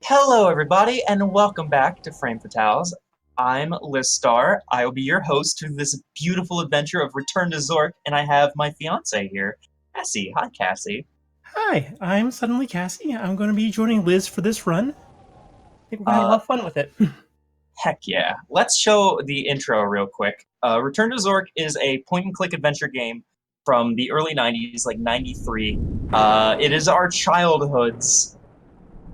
Hello, everybody, and welcome back to Frame Fatales. I'm lizstar. I will be your host to this beautiful adventure of Return to Zork, and I have my fiance here, Cassie. Hi, Cassie. Hi, I'm suddenly Cassie. I'm going to be joining Liz for this run. I think we're going to have a Uh, lot of fun with it. Heck yeah. Let's show the intro real quick. Return to Zork is a point-and-click adventure game from the early 90s, like 93. It is our childhoods.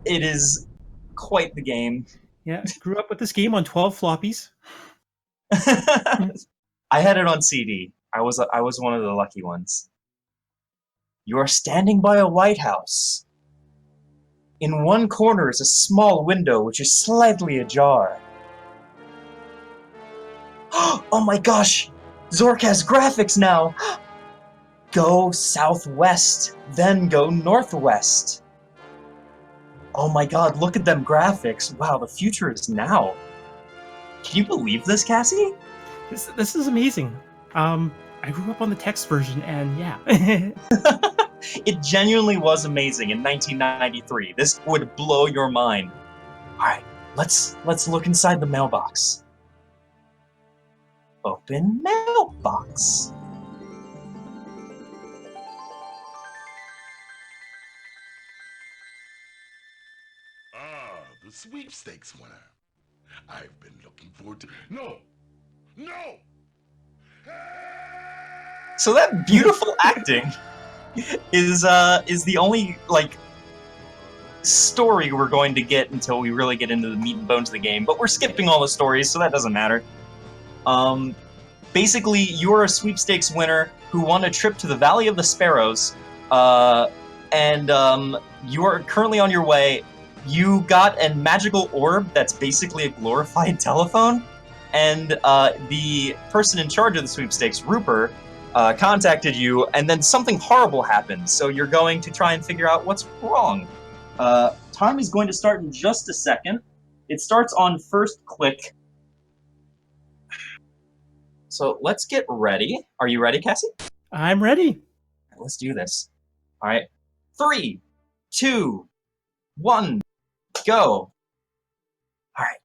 It is quite the game. Yeah, grew up with this game on 12 floppies. I had it on CD. I was one of the lucky ones. You are standing by a White House. In one corner is a small window which is slightly ajar. Oh my gosh! Zork has graphics now! Go southwest, then go northwest. Oh my god, look at them graphics. Wow, the future is now. Can you believe this, Cassie? This is amazing. I grew up on the text version, and yeah. It genuinely was amazing in 1993. This would blow your mind. Alright, let's look inside the mailbox. Open mailbox. The sweepstakes winner. I've been looking forward to. No! No! So that beautiful acting is the only story we're going to get until we really get into the meat and bones of the game. But we're skipping all the stories, so that doesn't matter. Basically, you're a sweepstakes winner who won a trip to the Valley of the Sparrows, and you are currently on your way. You got a magical orb that's basically a glorified telephone, and the person in charge of the sweepstakes, Rupert, contacted you, and then something horrible happened, so you're going to try and figure out what's wrong. Time is going to start in just a second. It starts on first click. So let's get ready. Are you ready, Cassie? I'm ready. Let's do this. All right. 3, 2, 1, go. All right.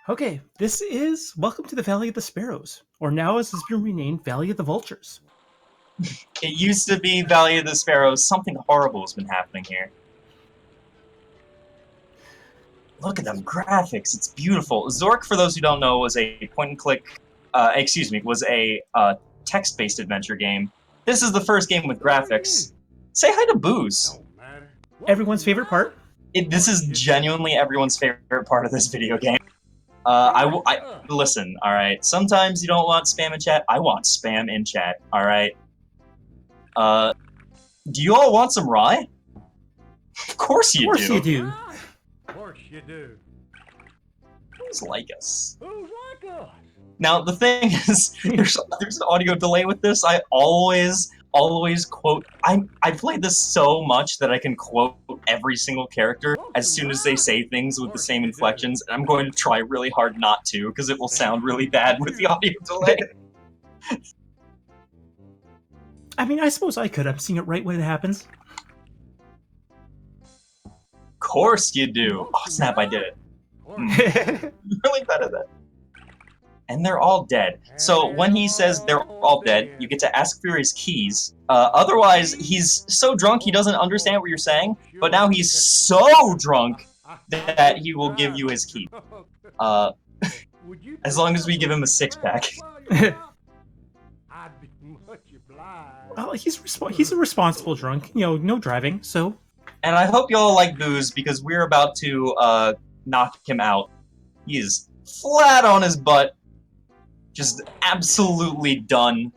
Okay, this is Welcome to the Valley of the Sparrows, or now as has been renamed, Valley of the Vultures. It used to be Valley of the Sparrows. Something horrible has been happening here. Look at them graphics. It's beautiful. Zork, for those who don't know, was a point-and-click, was a text-based adventure game. This is the first game with graphics. Say hi to Booze. Everyone's favorite part? This is genuinely everyone's favorite part of this video game. Listen, all right. Sometimes you don't want spam in chat. I want spam in chat. All right. Do you all want some rye? Of course you do. Of course you do. Of course you do. Who's like us? Who's like us? Now the thing is, there's an audio delay with this. I always quote. I played this so much that I can quote every single character as soon as they say things with the same inflections, and I'm going to try really hard not to, because it will sound really bad with the audio delay. I mean, I suppose I could. I'm seeing it right when it happens. Of course you do. Oh snap! I did it. Really bad at that. And they're all dead. So when he says they're all dead, you get to ask for his keys. Otherwise, he's so drunk he doesn't understand what you're saying, but now he's so drunk that he will give you his key. As long as we give him a six-pack. Well, he's a responsible drunk. You know, no driving, so... And I hope y'all like Booze, because we're about to knock him out. He is flat on his butt. Just absolutely done.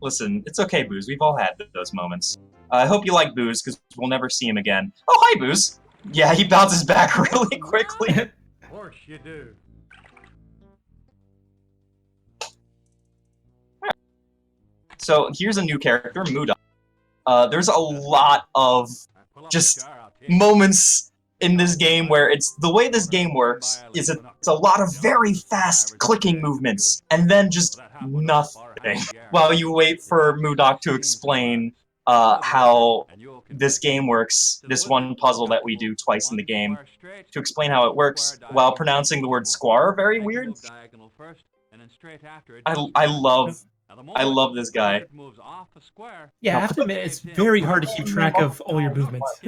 Listen, it's okay, Booze. We've all had those moments. I hope you like Booze, because we'll never see him again. Oh, hi, Booze. Yeah, he bounces back really quickly. Of course you do. So here's a new character, Muda. There's a lot of just moments in this game where the way this game works is it's a lot of very fast clicking movements and then just nothing while you wait for Mudok to explain how this game works, this one puzzle that we do twice in the game, to explain how it works while pronouncing the word square very weird. I love this guy. Yeah, I have to admit, it's very hard to keep track of all your movements.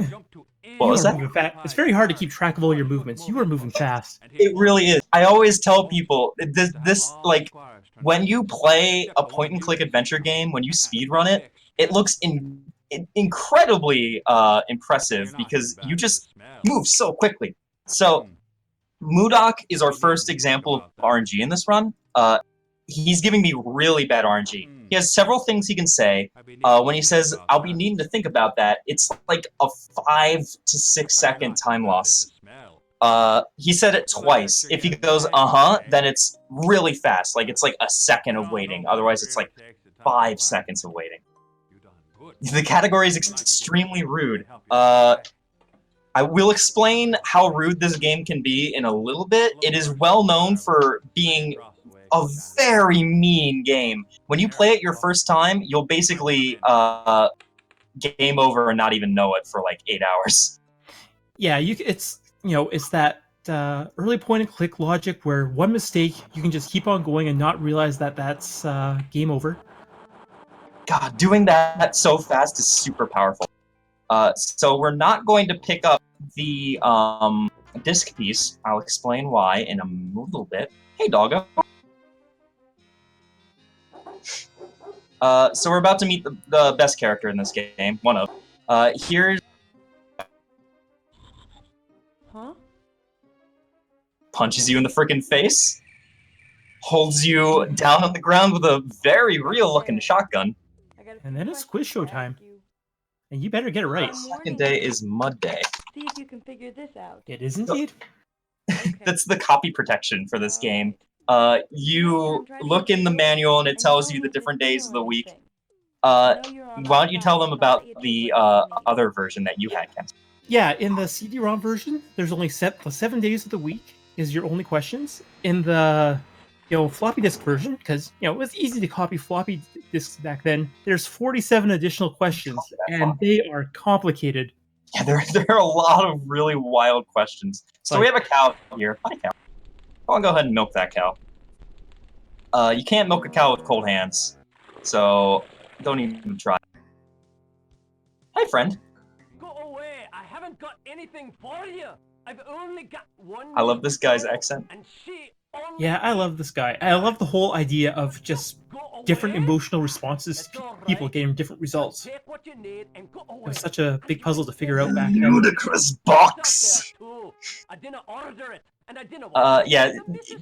What was that? It's very hard to keep track of all your movements. You are moving fast. It really is. I always tell people this like when you play a point and click adventure game, when you speedrun it, it looks incredibly impressive because you just move so quickly. So Mudok is our first example of RNG in this run. He's giving me really bad RNG. He has several things he can say. When he says, I'll be needing to think about that, it's like a 5 to 6 second time loss. He said it twice. If he goes, then it's really fast. Like, it's like a second of waiting. Otherwise, it's like 5 seconds of waiting. The category is extremely rude. I will explain how rude this game can be in a little bit. It is well known for being a very mean game. When you play it your first time, you'll basically game over and not even know it for like 8 hours. Yeah, it's that early point and click logic where one mistake you can just keep on going and not realize that that's game over. God, doing that so fast is super powerful. So we're not going to pick up the disc piece. I'll explain why in a little bit. Hey, doggo. So we're about to meet the best character in this game. One of. Here's. Huh? Punches you in the frickin' face. Holds you down on the ground with a very real-looking shotgun. And then it's quiz show time. And you better get it right. Second day is Mud Day. See if you can figure this out. It is indeed. That's the copy protection for this game. You look in the manual and it tells you the different days of the week. Why don't you tell them about the other version that you had, Ken? Yeah, in the CD-ROM version, there's only the 7 days of the week is your only questions. In the floppy disk version, because it was easy to copy floppy disks back then, there's 47 additional questions, and they are complicated. Yeah, there are a lot of really wild questions. So we have a cow here. Hi, cow. Go on, go ahead and milk that cow. You can't milk a cow with cold hands, so don't even try. Hi, friend. Go away! I haven't got anything for you. I've only got one. I love this guy's accent. And she only Yeah, I love this guy. I love the whole idea of just different emotional responses to people getting different results. take what you need and go away. It was such a big puzzle to figure out back then. Ludicrous box. I didn't order it, and I didn't. Yeah,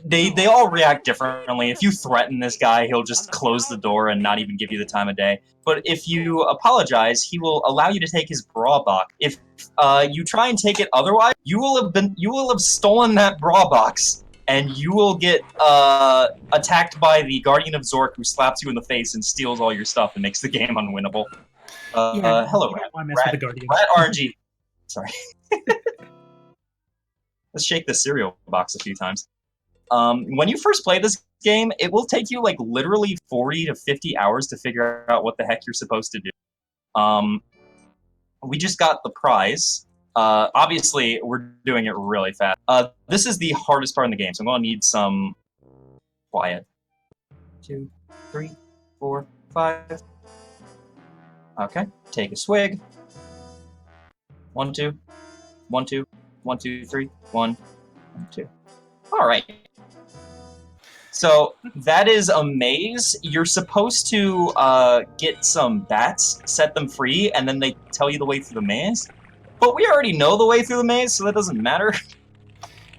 they all react differently. If you threaten this guy, he'll just close the door and not even give you the time of day. But if you apologize, he will allow you to take his bra box. If you try and take it otherwise, you will have stolen that bra box, and you will get attacked by the Guardian of Zork, who slaps you in the face and steals all your stuff and makes the game unwinnable. Hello, Rat RNG. Sorry. Let's shake the cereal box a few times. When you first play this game, it will take you like literally 40 to 50 hours to figure out what the heck you're supposed to do. We just got the prize. Obviously, we're doing it really fast. This is the hardest part in the game, so I'm going to need some quiet. 2, 3, 4, 5. Okay, take a swig. 1, 2. 1, 2. 1, 2, 3. 1, 2. All right. So that is a maze. You're supposed to get some bats, set them free, and then they tell you the way through the maze. But we already know the way through the maze, so that doesn't matter.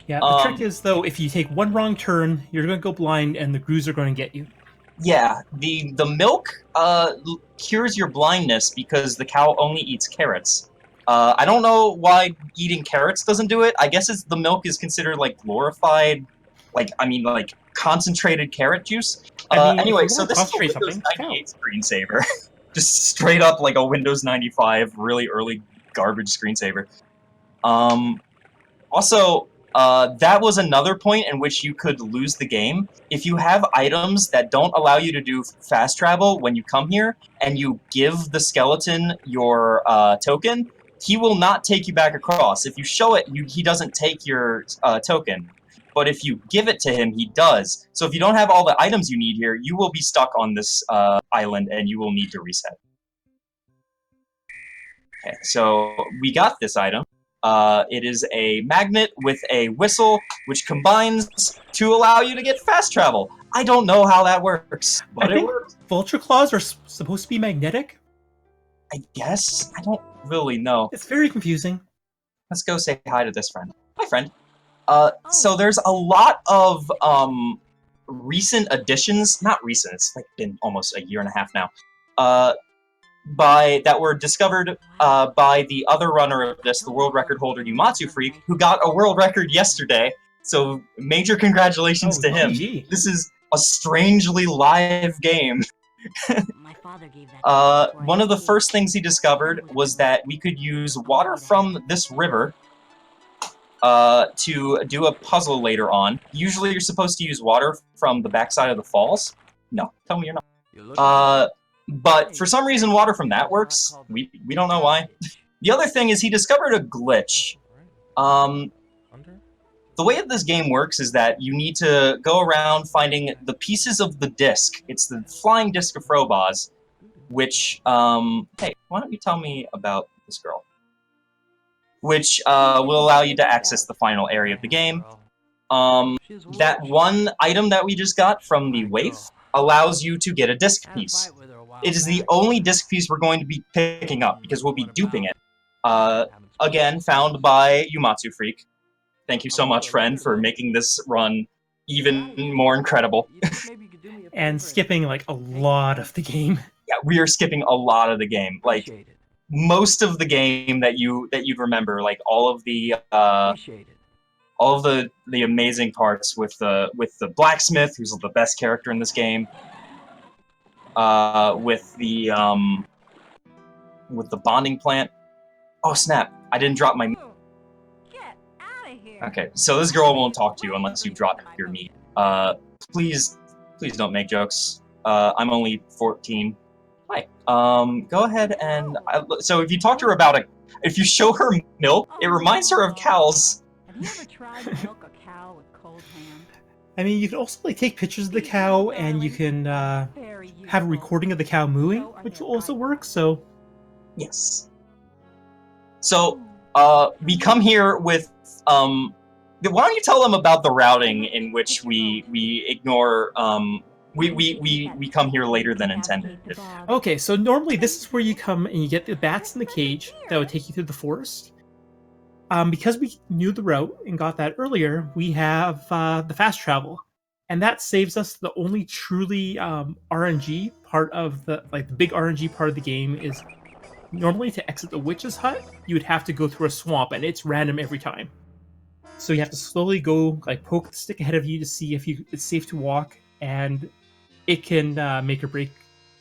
Yeah, the trick is, though, if you take one wrong turn, you're going to go blind, and the Grues are going to get you. Yeah, the milk cures your blindness because the cow only eats carrots. I don't know why eating carrots doesn't do it. I guess the milk is considered like glorified, like concentrated carrot juice. Anyway, so this is a Windows 98 screensaver. Just straight up like a Windows 95, really early garbage screensaver. Also, That was another point in which you could lose the game. If you have items that don't allow you to do fast travel when you come here, and you give the skeleton your token, he will not take you back across. If you show it, he doesn't take your token. But if you give it to him, he does. So if you don't have all the items you need here, you will be stuck on this island, and you will need to reset. Okay, so we got this item. It is a magnet with a whistle, which combines to allow you to get fast travel. I don't know how that works, but it works. Vulture claws are supposed to be magnetic. I guess. I don't really know. It's very confusing. Let's go say hi to this friend. Hi, friend. So there's a lot of recent additions. Not recent. It's like been almost a year and a half now. That were discovered by the other runner of this, the world record holder Umatsu Freak, who got a world record yesterday. So major congratulations to him. GG. This is a strangely live game. My father gave that One of the first things he discovered was that we could use water from this river to do a puzzle later on. Usually you're supposed to use water from the backside of the falls. No, tell me you're not. But for some reason, water from that works. We don't know why. The other thing is he discovered a glitch. The way that this game works is that you need to go around finding the pieces of the disc. It's the flying disc of Frobos, which, hey, why don't you tell me about this girl? Which will allow you to access the final area of the game. That one item that we just got from the waif allows you to get a disc piece. It is the only disc piece we're going to be picking up, because we'll be duping it. Again, found by Umatsu Freak. Thank you so much, friend, for making this run even more incredible. And skipping, like, a lot of the game. Yeah, we are skipping a lot of the game. Like, most of the game that you'd remember, like all of the amazing parts with the blacksmith, who's the best character in this game. With the bonding plant. Oh snap! I didn't drop my. Get out of here. Okay, so this girl won't talk to you unless you drop your meat. Please don't make jokes. I'm only 14. Hi. Go ahead and so if you talk to her about if you show her milk, it reminds her of cows. Have you ever tried to milk a cow with cold hands? I mean, you can also like take pictures of the cow, and you can have a recording of the cow mooing, which will also work. So, yes. So, we come here with why don't you tell them about the routing in which we ignore we come here later than intended. Okay, so normally this is where you come and you get the bats in the cage that would take you through the forest. Because we knew the route and got that earlier, we have the fast travel, and that saves us the only truly RNG part of the big RNG part of the game is normally to exit the witch's hut, you would have to go through a swamp, and it's random every time. So you have to slowly go poke the stick ahead of you to see if it's safe to walk, and it can make or break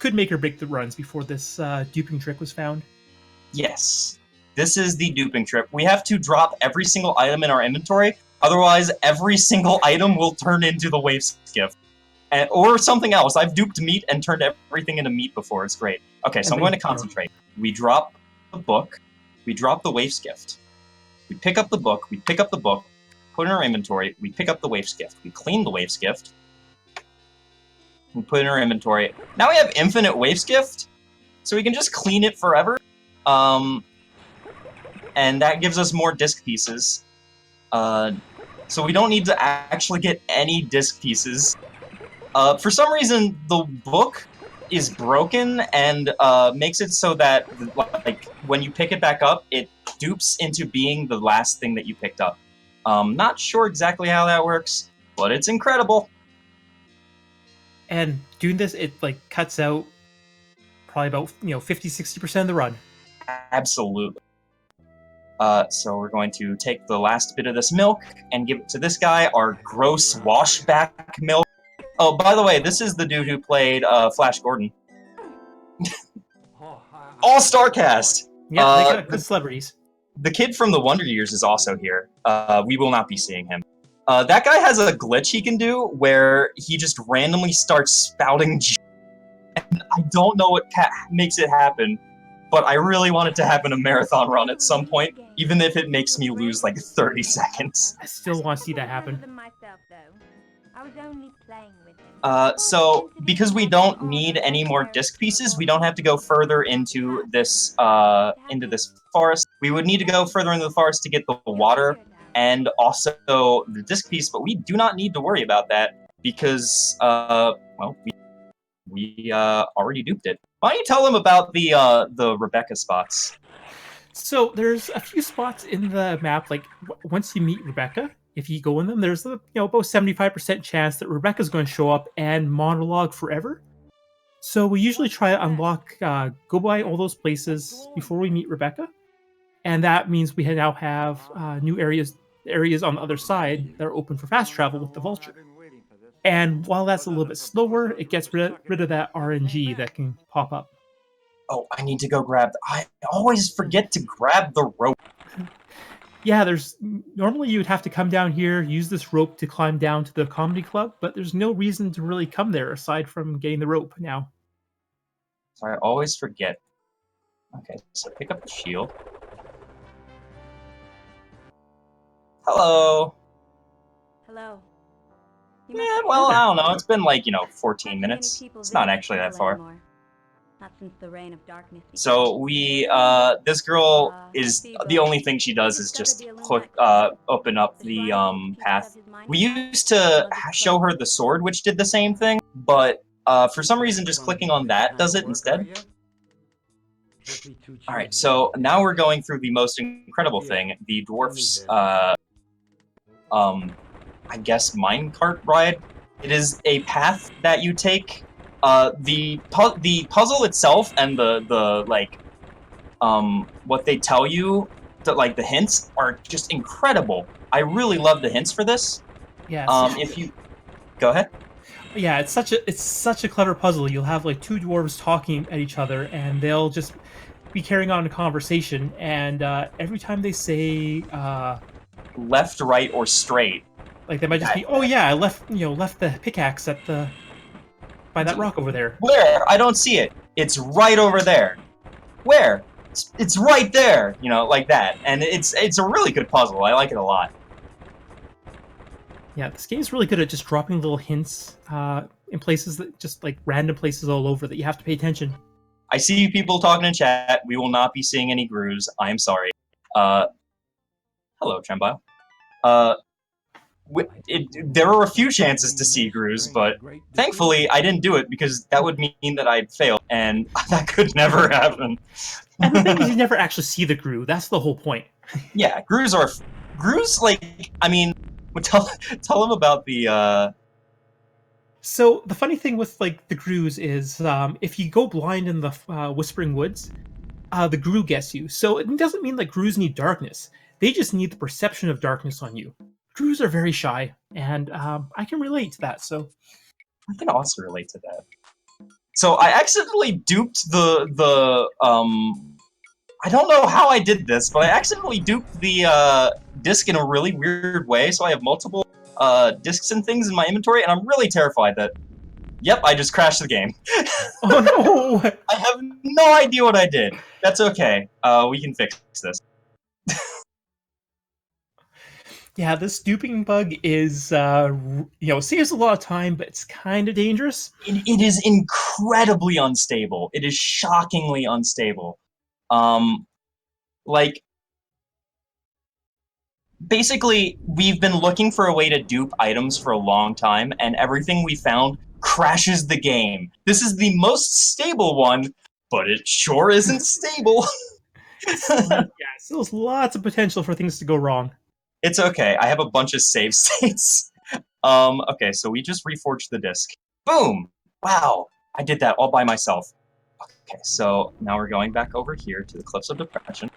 the runs before this duping trick was found. Yes. This is the duping trip. We have to drop every single item in our inventory, otherwise every single item will turn into the waif's gift. Or something else. I've duped meat and turned everything into meat before. It's great. Okay, so I'm going to concentrate. We drop the book. We drop the waif's gift. We pick up the book. We pick up the book. Put it in our inventory. We pick up the waif's gift. We clean the waif's gift. We put it in our inventory. Now we have infinite waif's gift, so we can just clean it forever. And that gives us more disc pieces. So we don't need to actually get any disc pieces. For some reason, the book is broken and makes it so that when you pick it back up, it dupes into being the last thing that you picked up. Not sure exactly how that works, but it's incredible. And doing this, it cuts out probably about 50-60% of the run. Absolutely. So we're going to take the last bit of this milk and give it to this guy, our gross washback milk. Oh, by the way, this is the dude who played Flash Gordon. All-star cast! Yeah, they got good celebrities. the kid from the Wonder Years is also here. We will not be seeing him. That guy has a glitch he can do where he just randomly starts spouting and I don't know what makes it happen, but I really want it to happen a marathon run at some point, even if it makes me lose like 30 seconds. I still want to see that happen. So, because we don't need any more disc pieces, we don't have to go further into this forest. We would need to go further into the forest to get the water and also the disc piece, but we do not need to worry about that because, well, we already duped it. Why don't you tell them about the Rebecca spots? So there's a few spots in the map, like once you meet Rebecca, if you go in them, there's about 75% chance that Rebecca's going to show up and monologue forever. So we usually try to unlock, go by all those places before we meet Rebecca, and that means we now have new areas on the other side that are open for fast travel with the Vulture. And while that's a little bit slower, it gets rid of that RNG that can pop up. Oh, I need to go grab... I always forget to grab the rope. Yeah, normally you'd have to come down here, use this rope to climb down to the comedy club, but there's no reason to really come there aside from getting the rope now. So I always forget. Okay, so pick up the shield. Hello. Yeah, well, I don't know. It's been like, 14 minutes. It's not actually that far. Not since the reign of darkness. So we, this girl is, the only thing she does is just click, open up the, path. We used to show her the sword, which did the same thing, but, for some reason, just clicking on that does it instead. Alright, so now we're going through the most incredible thing, the dwarfs, I guess minecart ride. It is a path that you take. The puzzle itself and the like, what they tell you, like the hints, are just incredible. I really love the hints for this. Yeah. If you go ahead. Yeah, it's such a clever puzzle. You'll have like two dwarves talking at each other, and they'll just be carrying on a conversation. And every time they say left, right, or straight, like they might just be, "Oh yeah, I left the pickaxe at by that rock over there." Where? I don't see it. It's right over there. Where? It's right there. Like that. And it's a really good puzzle. I like it a lot. Yeah, this game's really good at just dropping little hints in places that just like random places all over that you have to pay attention. I see people talking in chat. We will not be seeing any grooves. I am sorry. Hello, Trembile. There are a few chances to see grooves, but thankfully I didn't do it because that would mean that I'd failed, and that could never happen. And the thing is, you never actually see the groove. That's the whole point. Yeah, grooves, like, I mean, tell them about the, So the funny thing with like the grooves is, if you go blind in the Whispering Woods, the grue gets you. So it doesn't mean that grooves need darkness. They just need the perception of darkness on you. Grooves are very shy, and I can relate to that, so... I can also relate to that. So I accidentally duped the I don't know how I did this, but I accidentally duped the, disc in a really weird way, so I have multiple, discs and things in my inventory, and I'm really terrified that... Yep, I just crashed the game. Oh no! I have no idea what I did. That's okay. We can fix this. Yeah, this duping bug is, saves a lot of time, but it's kind of dangerous. It is incredibly unstable. It is shockingly unstable. Like, basically, we've been looking for a way to dupe items for a long time, and everything we found crashes the game. This is the most stable one, but it sure isn't stable. Yeah, so there's lots of potential for things to go wrong. It's okay. I have a bunch of save states. Okay, so we just reforged the disc. Boom! Wow, I did that all by myself. Okay, so now we're going back over here to the Cliffs of Depression.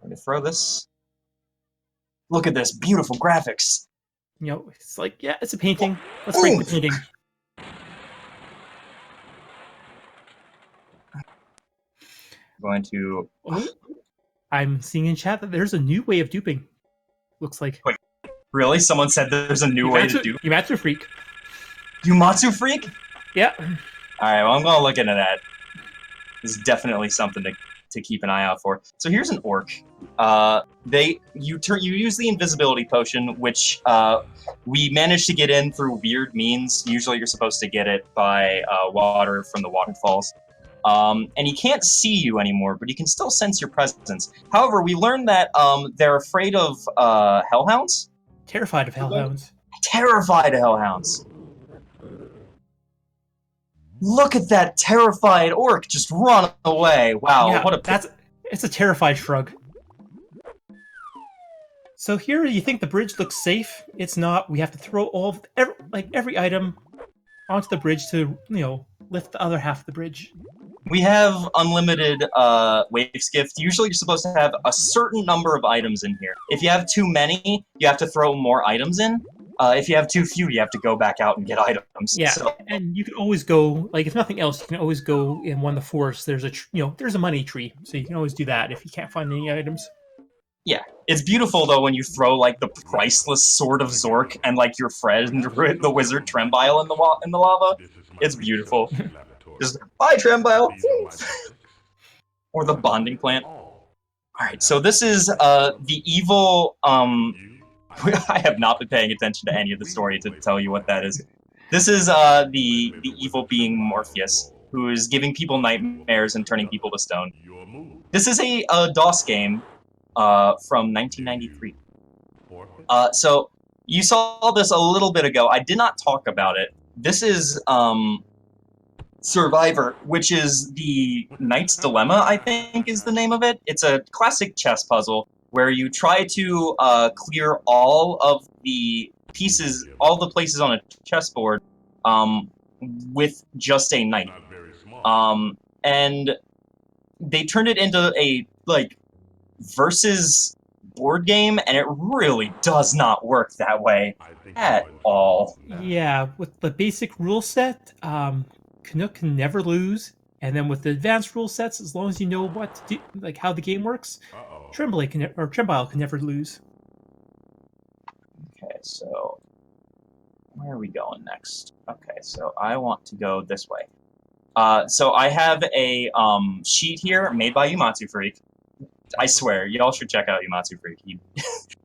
I'm gonna throw this. Look at this beautiful graphics. It's like, yeah, it's a painting. Let's break the painting. I'm going to... I'm seeing in chat that there's a new way of duping. Looks like. Wait, really? Someone said there's a new way to dupe? Yumatsu Freak. Yumatsu Freak? Yeah. Alright, well, I'm gonna look into that. This is definitely something to keep an eye out for. So here's an orc. You use the invisibility potion, which we managed to get in through weird means. Usually you're supposed to get it by water from the waterfalls. And he can't see you anymore, but he can still sense your presence. However, we learned that they're afraid of hellhounds. Terrified of hellhounds. Terrified of hellhounds. Look at that terrified orc just run away. Wow, Yeah, what a... it's a terrified shrug. So here you think the bridge looks safe. It's not. We have to throw every item onto the bridge to, lift the other half of the bridge. We have unlimited wave skift. Usually you're supposed to have a certain number of items in here. If you have too many, you have to throw more items in. If you have too few, you have to go back out and get items. Yeah, so, and you can always go, if nothing else, you can always go in one of the forests. There's there's a money tree, so you can always do that if you can't find any items. Yeah, it's beautiful though when you throw the priceless sword of Zork and your friend the wizard Trembile in the lava. It's beautiful. Just bye Trembile, or the bonding plant. All right, so this is the evil. I have not been paying attention to any of the story to tell you what that is. This is the evil being Morpheus, who is giving people nightmares and turning people to stone. This is a DOS game from 1993. So you saw this a little bit ago. I did not talk about it. This is Survivor, which is the Knight's Dilemma, I think is the name of it. It's a classic chess puzzle where you try to clear all of the pieces, all the places on a chessboard with just a knight. And they turned it into a, versus board game, and it really does not work that way at all. Yeah, with the basic rule set, Canuck can never lose, and then with the advanced rule sets, as long as you know what to do, how the game works, Trembile can never lose. Okay, so where are we going next? Okay, so I want to go this way. So I have a sheet here made by Yumatsu Freak. I swear, y'all should check out Yumatsu Freak.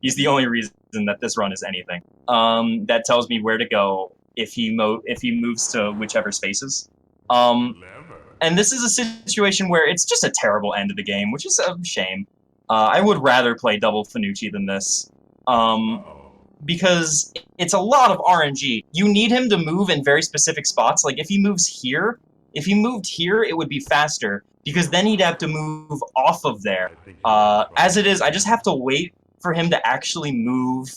He's the only reason that this run is anything. That tells me where to go if he moves to whichever spaces. And this is a situation where it's just a terrible end of the game, which is a shame. I would rather play Double Finucci than this. Because it's a lot of RNG. You need him to move in very specific spots. If he moved here, it would be faster, because then he'd have to move off of there. As it is, I just have to wait for him to actually move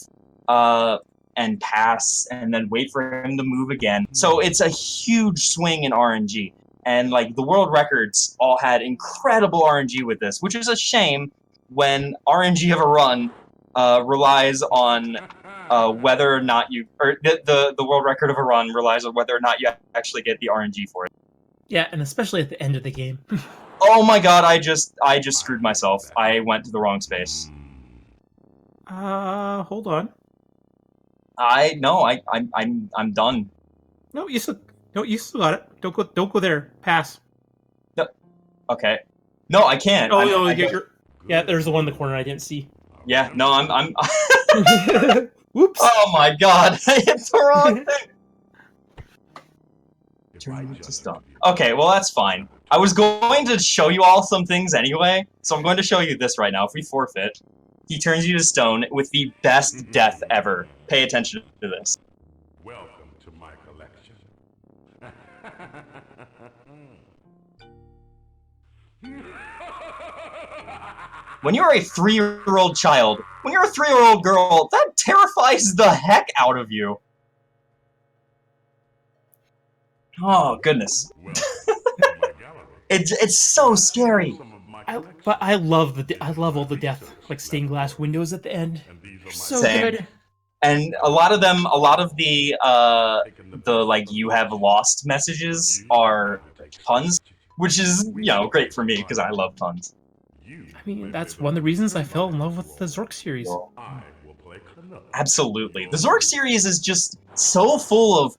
and pass, and then wait for him to move again. So it's a huge swing in RNG. And the world records all had incredible RNG with this, which is a shame when RNG of a run relies on whether or not you, or the world record of a run relies on whether or not you actually get the RNG for it. Yeah, and especially at the end of the game. Oh my god, I just screwed myself. I went to the wrong space. Hold on. I'm done. No, you still got it. Don't go there. Pass. No, okay. No, I can't. Yeah, there's the one in the corner I didn't see. Yeah, no, I'm Whoops. Oh my god, I hit the wrong thing. Okay, well that's fine. I was going to show you all some things anyway, so I'm going to show you this right now. If we forfeit, he turns you to stone with the best death ever. Pay attention to this. Welcome to my collection. When you're a 3-year-old child, when you're a 3-year-old girl, that terrifies the heck out of you. Oh, goodness. It's so scary. But I love all the death, stained glass windows at the end. They're so Same. good. And a lot of the you have lost messages are puns, which is, great for me because I love puns. I mean, that's one of the reasons I fell in love with the Zork series. Absolutely. The Zork series is just so full of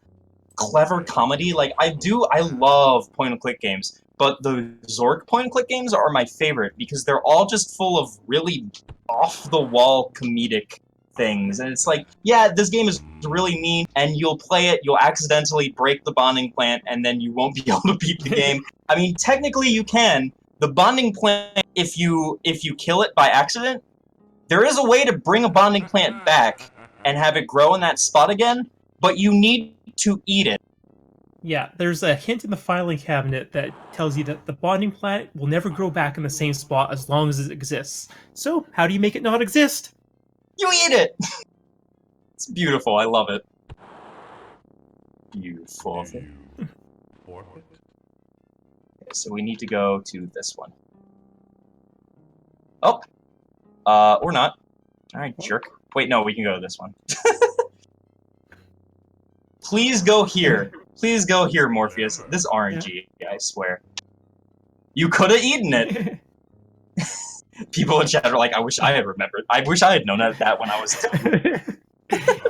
clever comedy. Like, I love point-and-click games, but the Zork point-and-click games are my favorite because they're all just full of really off-the-wall comedic things. And it's like, yeah, this game is really mean, and you'll play it, you'll accidentally break the bonding plant, and then you won't be able to beat the game. I mean, technically you can. The bonding plant, if you kill it by accident, there is a way to bring a bonding plant back and have it grow in that spot again, but you need to eat it. Yeah, there's a hint in the filing cabinet that tells you that the bonding plant will never grow back in the same spot as long as it exists. So, how do you make it not exist? You eat it! It's beautiful, I love it. Beautiful. Forfeit? So we need to go to this one. Oh! Or not. Alright, jerk. Wait, no, we can go to this one. Please go here. Please go here, Morpheus. This RNG, I swear. You could have eaten it! People in chat are like, I wish I had remembered. I wish I had known that when I was...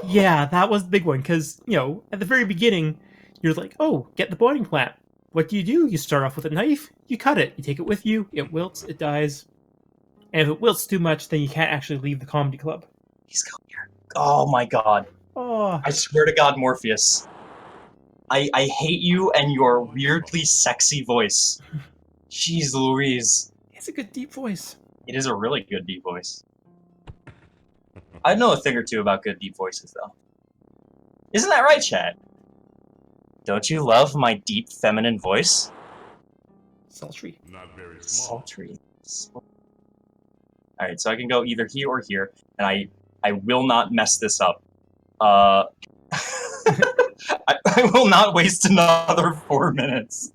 Yeah, that was the big one, because, you know, at the very beginning, you're like, oh, get the bonding plant. What do? You start off with a knife, you cut it, you take it with you, it wilts, it dies. And if it wilts too much, then you can't actually leave the comedy club. He's going here. Oh my god. Oh, I swear to God, Morpheus. I hate you and your weirdly sexy voice. Jeez Louise. it's a good deep voice. It is a really good deep voice. I know a thing or two about good deep voices, though. Isn't that right, chat? Don't you love my deep feminine voice? Sultry. Not very small. Sultry. Alright, so I can go either here or here, and I will not mess this up. I will not waste another 4 minutes.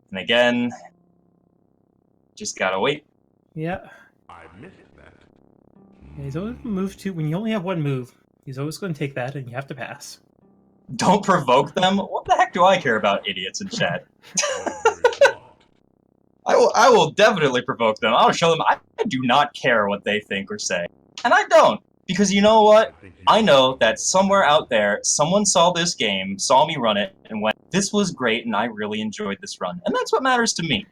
And again, just gotta wait. Yeah. I missed that. He's always moved to, when you only have one move, he's always going to take that and you have to pass. Don't provoke them? What the heck do I care about idiots in chat? I will definitely provoke them. I'll show them I do not care what they think or say. And I don't. Because you know what? I know that somewhere out there, someone saw this game, saw me run it, and went, this was great and I really enjoyed this run. And that's what matters to me.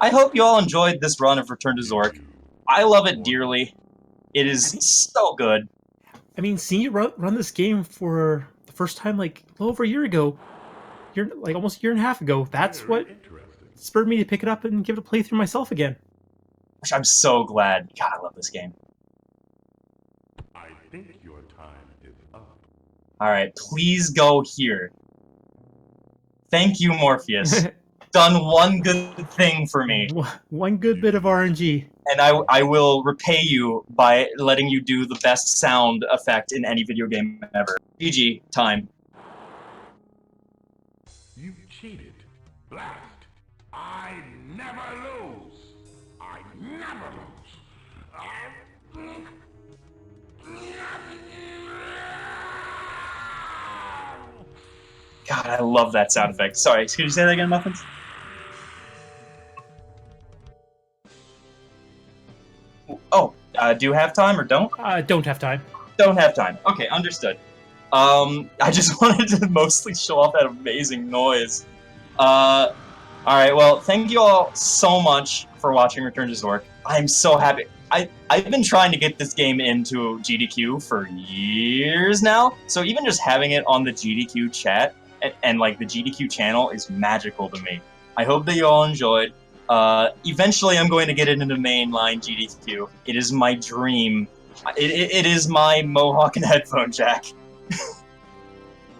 I hope you all enjoyed this run of Return to Zork. I love it dearly. It is so good. I mean, seeing you run this game for the first time, like, a little over a year ago, like almost a year and a half ago, that's what spurred me to pick it up and give it a playthrough myself again. Which I'm so glad. God, I love this game. I think your time is up. Alright, please go here. Thank you, Morpheus. Done one good thing for me. One good bit of RNG. And I will repay you by letting you do the best sound effect in any video game ever. GG, time. You cheated. Blast. I never lose. I never lose. God, I love that sound effect. Sorry, could you say that again, Muffins? Oh, do you have time or don't? Don't have time. Don't have time. Okay, understood. I just wanted to mostly show off that amazing noise. Alright, well, thank you all so much for watching Return to Zork. I'm so happy. I've been trying to get this game into GDQ for years now, so even just having it on the GDQ chat and like the GDQ channel is magical to me. I hope that you all enjoyed. Eventually I'm going to get it into mainline GDQ. It is my dream. It is my Mohawk and headphone jack.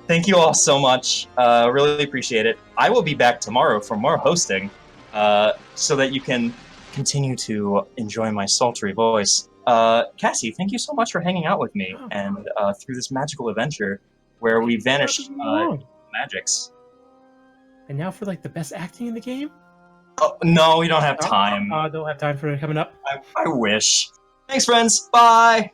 Thank you all so much. Really appreciate it. I will be back tomorrow for more hosting, so that you can continue to enjoy my sultry voice. Cassie, thank you so much for hanging out with me and through this magical adventure where we vanished magics. And now for like the best acting in the game? Oh, no, we don't have time. Don't have time for it coming up. I wish. Thanks, friends. Bye.